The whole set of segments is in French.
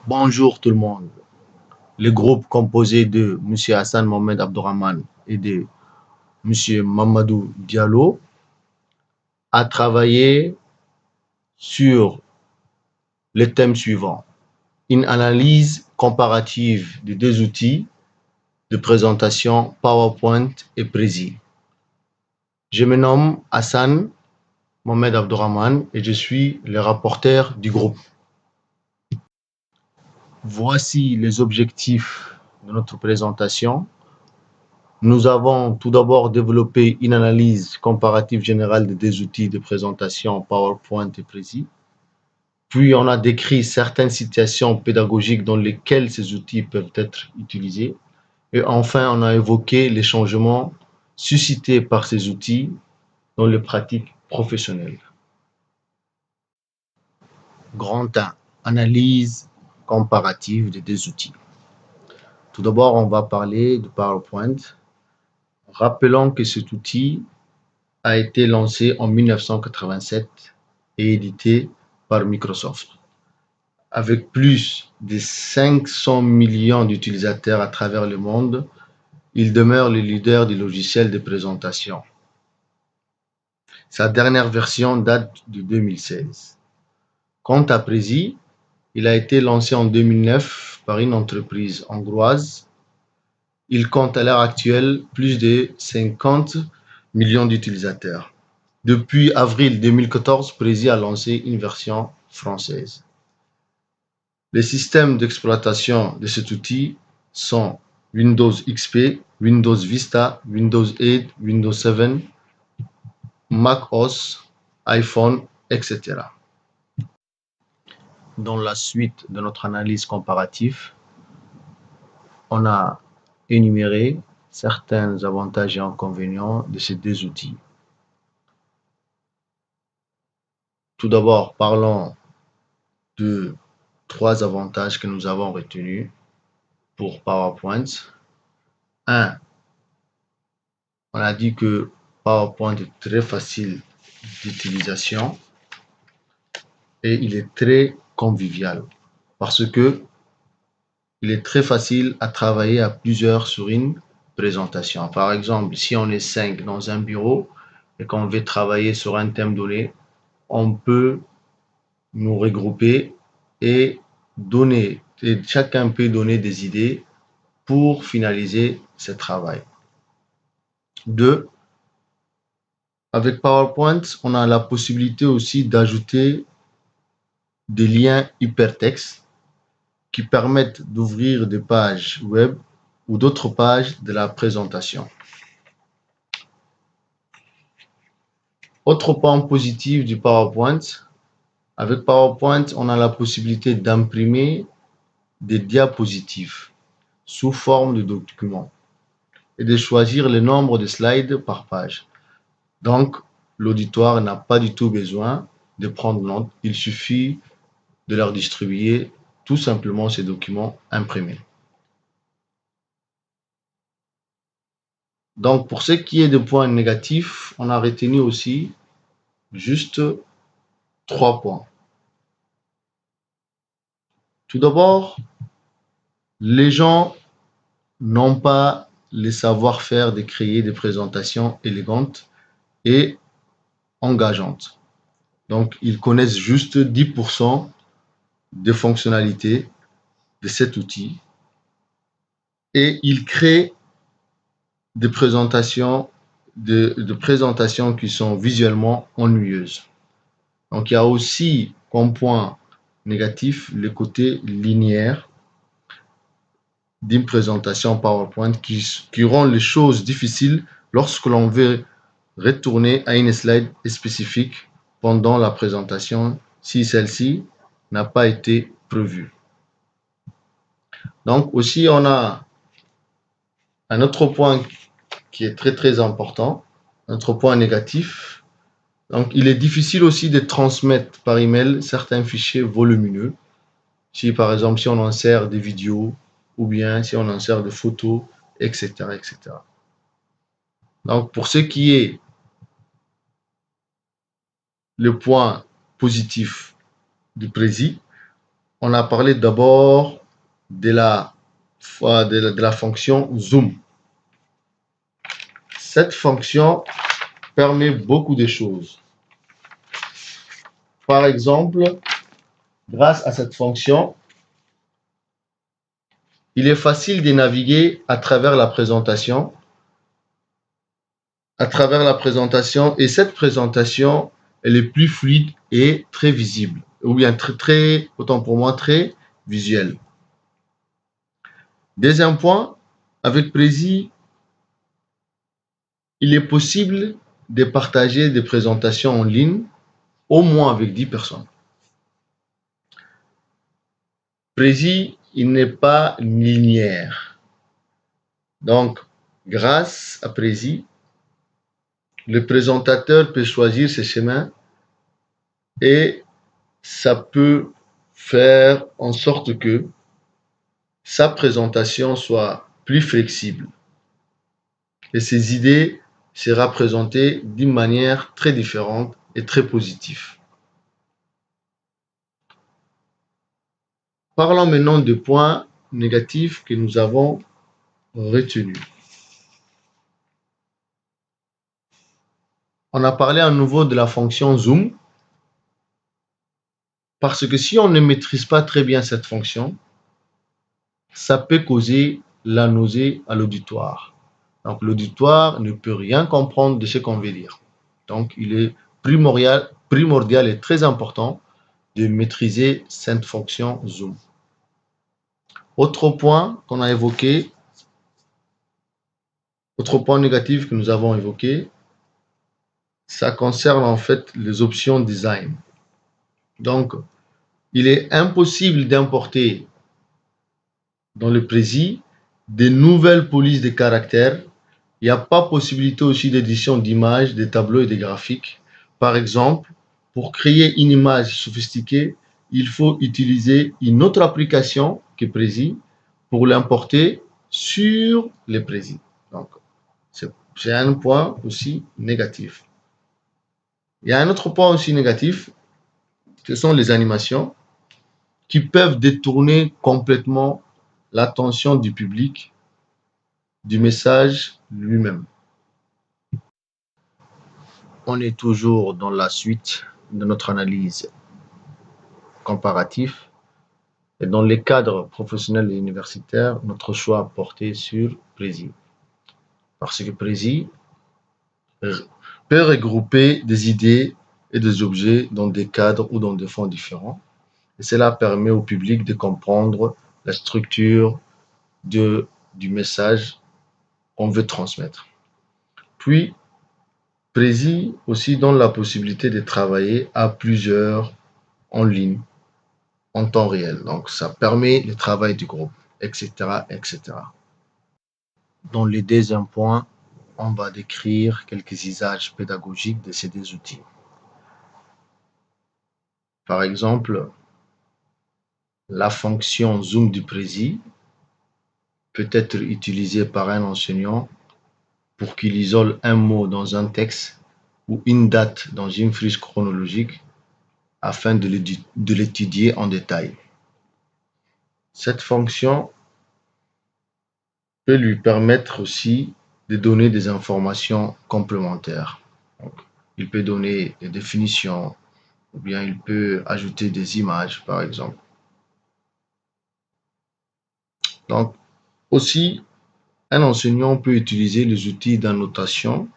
Bonjour tout le monde. Le groupe composé de M. Hassan Mohamed Abdourahmane et de M. Mamadou Diallo a travaillé sur le thème suivant: une analyse comparative des deux outils de présentation PowerPoint et Prezi. Je me nomme Hassan Mohamed Abdourahmane et je suis le rapporteur du groupe. Voici les objectifs de notre présentation. Nous avons tout d'abord développé une analyse comparative générale des outils de présentation PowerPoint et Prezi. Puis, on a décrit certaines situations pédagogiques dans lesquelles ces outils peuvent être utilisés. Et enfin, on a évoqué les changements suscités par ces outils dans les pratiques professionnelles. Grand 1. Analyse comparative des deux outils. Tout d'abord, on va parler de PowerPoint. Rappelons que cet outil a été lancé en 1987 et édité par Microsoft. Avec plus de 500 millions d'utilisateurs à travers le monde, il demeure le leader du logiciel de présentation. Sa dernière version date de 2016. Quant à Prezi, il a été lancé en 2009 par une entreprise hongroise. Il compte à l'heure actuelle plus de 50 millions d'utilisateurs. Depuis avril 2014, Prezi a lancé une version française. Les systèmes d'exploitation de cet outil sont Windows XP, Windows Vista, Windows 8, Windows 7, Mac OS, iPhone, etc. Dans la suite de notre analyse comparative, on a énuméré certains avantages et inconvénients de ces deux outils. Tout d'abord, parlons de trois avantages que nous avons retenus pour PowerPoint. 1. On a dit que PowerPoint est très facile d'utilisation et il est très convivial parce que il est très facile à travailler à plusieurs sur une présentation. Par exemple, si on est 5 dans un bureau et qu'on veut travailler sur un thème donné, on peut nous regrouper et chacun peut donner des idées pour finaliser ce travail. 2. Avec PowerPoint, on a la possibilité aussi d'ajouter des liens hypertextes qui permettent d'ouvrir des pages web ou d'autres pages de la présentation. Autre point positif du PowerPoint, avec PowerPoint, on a la possibilité d'imprimer des diapositives sous forme de documents et de choisir le nombre de slides par page. Donc, l'auditoire n'a pas du tout besoin de prendre note, il suffit de leur distribuer tout simplement ces documents imprimés. Donc, pour ce qui est des points négatifs, on a retenu aussi juste 3 points. Tout d'abord, les gens n'ont pas le savoir-faire de créer des présentations élégantes et engageantes. Donc, ils connaissent juste 10% des fonctionnalités de cet outil et ils créent des présentations qui sont visuellement ennuyeuses. Donc, il y a aussi comme point négatif le côté linéaire d'une présentation PowerPoint qui rend les choses difficiles lorsque l'on veut retourner à une slide spécifique pendant la présentation si celle-ci n'a pas été prévue. Donc aussi, on a un autre point qui est très important, un autre point négatif. Donc, il est difficile aussi de transmettre par email certains fichiers volumineux. Si par exemple, si on insère des vidéos ou bien si on insère des photos, etc., etc. Donc, pour ce qui est le point positif du Prezi, on a parlé d'abord de la fonction zoom. Cette fonction permet beaucoup de choses. Par exemple, grâce à cette fonction, il est facile de naviguer à travers la présentation. Et cette présentation, elle est plus fluide et très visible, ou bien autant pour moi, très visuelle. Deuxième point, avec Prezi, il est possible de partager des présentations en ligne, au moins avec 10 personnes. Prezi, il n'est pas linéaire. Donc, grâce à Prezi, le présentateur peut choisir ses chemins et ça peut faire en sorte que sa présentation soit plus flexible et ses idées sera présentées d'une manière très différente et très positive. Parlons maintenant des points négatifs que nous avons retenus. On a parlé à nouveau de la fonction zoom parce que si on ne maîtrise pas très bien cette fonction, ça peut causer la nausée à l'auditoire. Donc l'auditoire ne peut rien comprendre de ce qu'on veut dire. Donc il est primordial et très important de maîtriser cette fonction zoom. Autre point qu'on a évoqué, autre point négatif que nous avons évoqué, ça concerne en fait les options design. Donc, il est impossible d'importer dans le Prezi des nouvelles polices de caractères. Il n'y a pas possibilité aussi d'édition d'images, des tableaux et des graphiques. Par exemple, pour créer une image sophistiquée, il faut utiliser une autre application que Prezi pour l'importer sur les Prezi. Donc, c'est un point aussi négatif. Il y a un autre point aussi négatif, ce sont les animations qui peuvent détourner complètement l'attention du public du message lui-même. On est toujours dans la suite de notre analyse comparative. Et dans les cadres professionnels et universitaires, notre choix a porté sur Prezi. Parce que Prezi peut regrouper des idées et des objets dans des cadres ou dans des fonds différents. Et cela permet au public de comprendre la structure du message qu'on veut transmettre. Puis, Prezi aussi donne la possibilité de travailler à plusieurs en ligne, en temps réel. Donc, ça permet le travail du groupe, etc., etc. Dans le deuxième point, on va décrire quelques usages pédagogiques de ces deux outils. Par exemple, la fonction zoom du Prezi peut être utilisée par un enseignant pour qu'il isole un mot dans un texte ou une date dans une fiche chronologique afin de l'étudier en détail. Cette fonction peut lui permettre aussi de donner des informations complémentaires. Donc, il peut donner des définitions ou bien il peut ajouter des images, par exemple. Donc, aussi, un enseignant peut utiliser les outils d'annotation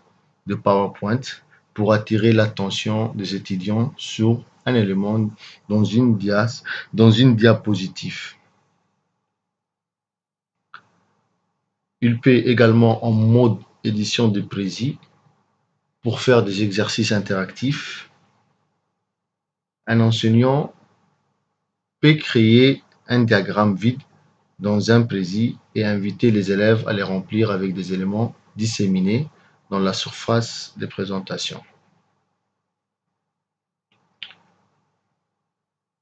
de PowerPoint pour attirer l'attention des étudiants sur un élément dans une diapositive. Il peut également en mode édition de Prezi pour faire des exercices interactifs. Un enseignant peut créer un diagramme vide dans un Prezi et inviter les élèves à les remplir avec des éléments disséminés dans la surface des présentations.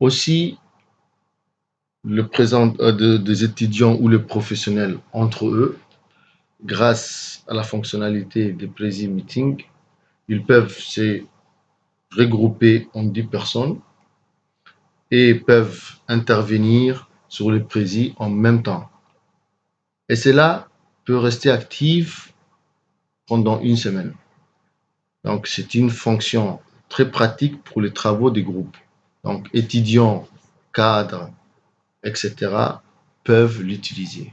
Aussi, des étudiants ou les professionnels entre eux, grâce à la fonctionnalité des Prezi Meeting, ils peuvent se regrouper en 10 personnes et peuvent intervenir sur le Prezi en même temps. Et cela peut rester actif pendant une semaine. Donc, c'est une fonction très pratique pour les travaux des groupes. Donc, étudiants, cadres, etc. peuvent l'utiliser.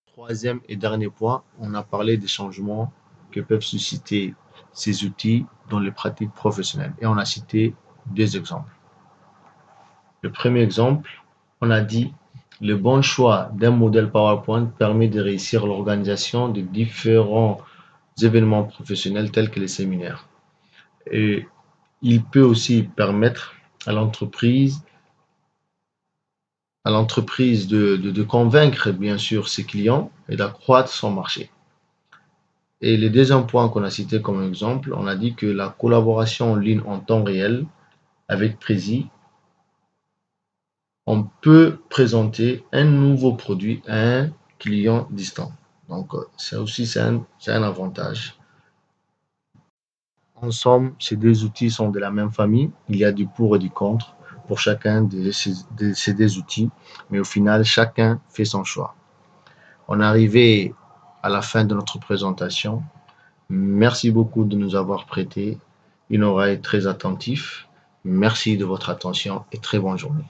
Troisième et dernier point, on a parlé des changements que peuvent susciter ces outils dans les pratiques professionnelles. Et on a cité deux exemples. Le premier exemple, on a dit le bon choix d'un modèle PowerPoint permet de réussir l'organisation de différents événements professionnels tels que les séminaires. Et il peut aussi permettre à l'entreprise de convaincre bien sûr ses clients et d'accroître son marché. Et les deuxième point qu'on a cité comme exemple, on a dit que la collaboration en ligne en temps réel avec Prezi, on peut présenter un nouveau produit à un client distant. Donc, ça aussi, c'est un avantage. En somme, ces deux outils sont de la même famille. Il y a du pour et du contre pour chacun de ces deux outils, mais au final, chacun fait son choix. On est arrivé à la fin de notre présentation. Merci beaucoup de nous avoir prêté une oreille très attentive. Merci de votre attention et très bonne journée.